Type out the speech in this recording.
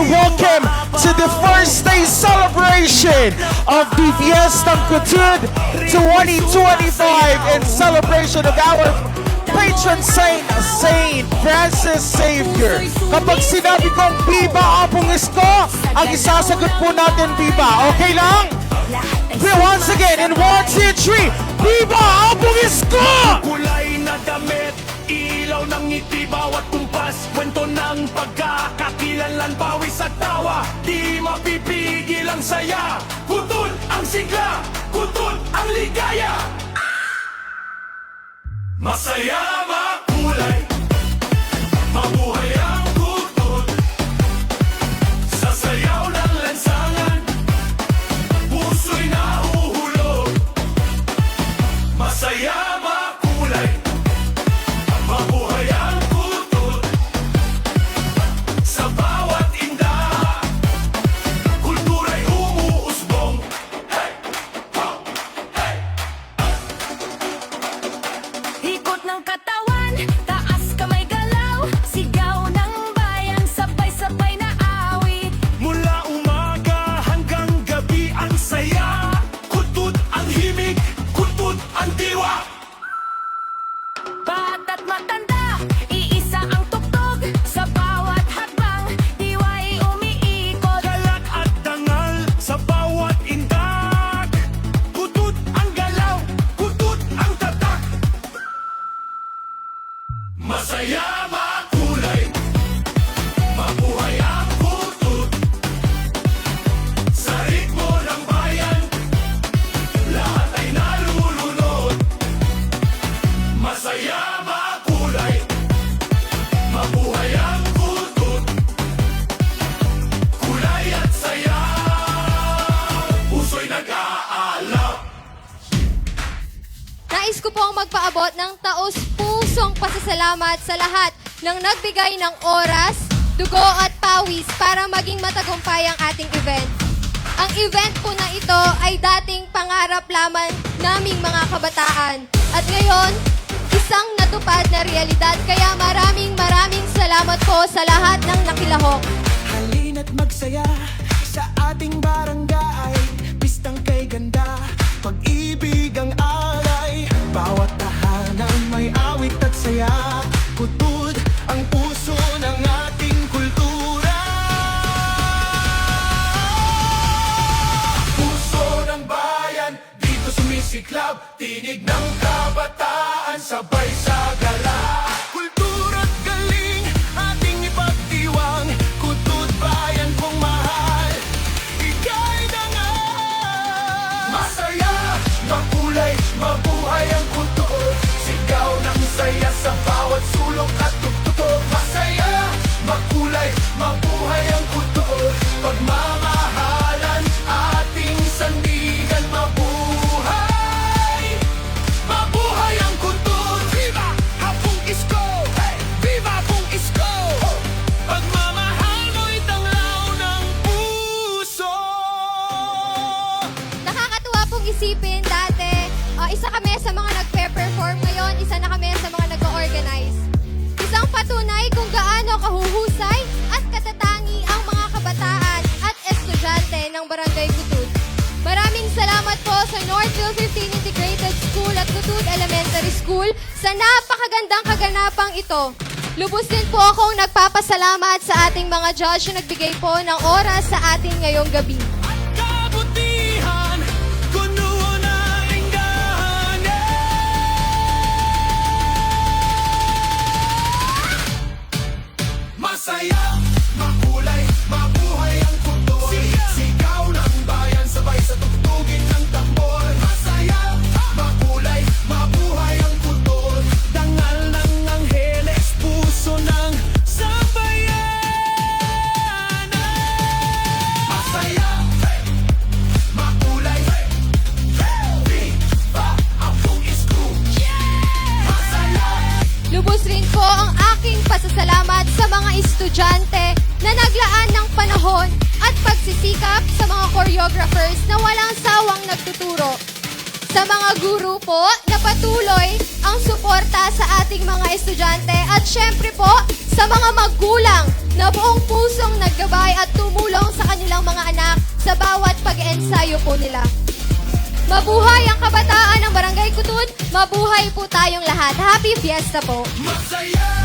and welcome to the first day celebration of the Fiesta Couture 2025 in celebration of our patron saint, Saint Francis Xavier. Kapag sinabi kong Viva Apong Isko, ang isasagot po natin Viva. Okay lang? Once again, in 1, 2, 3, Viva Apong Isko! Kulay na damit, ilaw ng ngiti, bawat kumpas, kwento ng pagkakakilanlan, pawis at tawa, di mapipigil ang saya. Kutol ang sigla, kutol ang ligaya. Masaya, makulay, mabuhay ang kutol. Sa sayaw ng lansangan, puso'y nahuhulog. Masaya, makulay, mabuhay ang kutol. Sa bawat indaha, kultura'y umuusbong. Hey! Ho! Hey! Ikot ng katawan, taas kamay galaw, sigaw ng bayan, sabay-sabay na awit. Mula umaga hanggang gabi ang saya. Kutut ang himig, kutut ang diwa. Bata't matanda, iisa ang tugtog, sa bawat hakbang, diwa'y umiikot. Galak at dangal sa bawat indak. Kutut ang galaw, kutut ang tatak. Masaya, makulay, mabuhay ang kutut. Sa ritmo ng bayan, lahat ay nalulunod. Masaya, makulay, mabuhay ang kutut. Kulay at saya, puso'y nag-aalap. Nais ko pong magpaabot ng taos-pusong pasasalamat sa lahat ng nagbigay ng oras, dugo at pawis para maging matagumpay ang ating event. Ang event po na ito ay dating pangarap lamang naming mga kabataan. At ngayon, isang natupad na realidad. Kaya maraming salamat po sa lahat ng nakilahok. Halina't magsaya sa ating barangay. Pistang kay ganda, pag-ibig ang alay. Bawat tahanan may awit at saya. Kutud ang puso ng ating kultura. Puso ng bayan, dito sumisiklab. Tinig ng kabataan, sabay sa gala. Kultura't galing, ating ipagdiwang. Kutud bayan kong mahal, ika'y dangal. Masaya, makulay, mabuhay ang kultur. Sigaw ng saya sa bawat sulok at tugtog. Masaya, makulay, mabuhay ang kultur. Pagmamahalan, ating sandigan, mabuhay. Mabuhay ang kultur. Viva Apong Isko! Viva Apong Isko! Pagmamahal mo'y tanglaw ng puso. Nakakatuwa pong isipin dati, isa kami sa mga nagpe-perform ngayon, isa na kami sa mga nag-organize. Isang patunay kung gaano kahuhusay at katatangi ang mga kabataan at estudyante ng Barangay Kutud. Maraming salamat po sa Northville 15 Integrated School at Kutud Elementary School sa napakagandang kaganapang ito. Lubos din po akong nagpapasalamat sa ating mga judge na nagbigay po ng oras sa atin ngayong gabi. Kabutihan, kuno na inggahan. Masaya, makulay, mabuhay ang kultur. Sigaw ng bayan, sabay sa tugtugin ng tambor. Masaya, makulay, mabuhay ang kultur. Dangal ng angheles, puso ng sambayanan. Masaya, makulay, Viva Apong Isko! Masaya, Lubos rin po ang aking pasasalamat sa mga estudyante na naglaan ng panahon at pagsisikap sa mga choreographers na walang sawang nagtuturo. Sa mga guru po na patuloy ang suporta sa ating mga estudyante at syempre po sa mga magulang na buong pusong naggabay at tumulong sa kanilang mga anak sa bawat pag-ensayo po nila. Mabuhay ang kabataan ng Barangay Kutun! Mabuhay po tayong lahat! Happy Fiesta po! Masaya